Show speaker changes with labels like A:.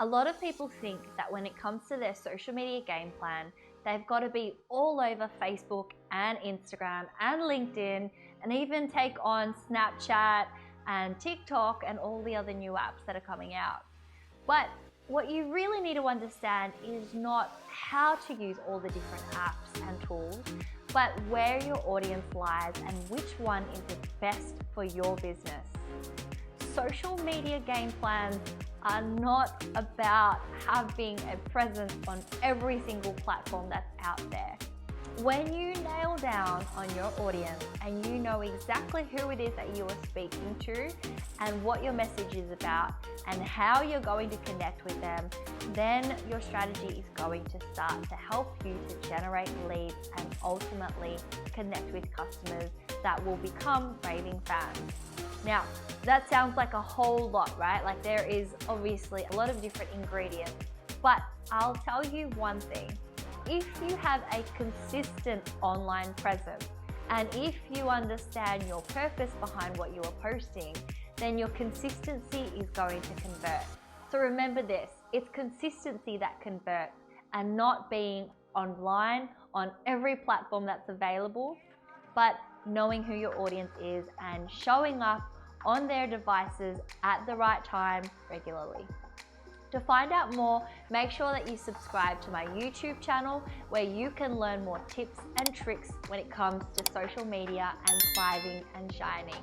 A: A lot of people think that when it comes to their social media game plan, they've got to be all over Facebook and Instagram and LinkedIn and even take on Snapchat and TikTok and all the other new apps that are coming out. But what you really need to understand is not how to use all the different apps and tools, but where your audience lies and which one is the best for your business. Social media game plans are not about having a presence on every single platform that's out there. When you nail down on your audience and you know exactly who it is that you are speaking to and what your message is about and how you're going to connect with them, then your strategy is going to start to help you to generate leads and ultimately connect with customers that will become raving fans. Now, that sounds like a whole lot, right? Like there is obviously a lot of different ingredients, but I'll tell you one thing. If you have a consistent online presence and if you understand your purpose behind what you are posting, then your consistency is going to convert. So remember this, it's consistency that converts and not being online on every platform that's available, but knowing who your audience is and showing up on their devices at the right time regularly. To find out more, make sure that you subscribe to my YouTube channel where you can learn more tips and tricks when it comes to social media and thriving and shining.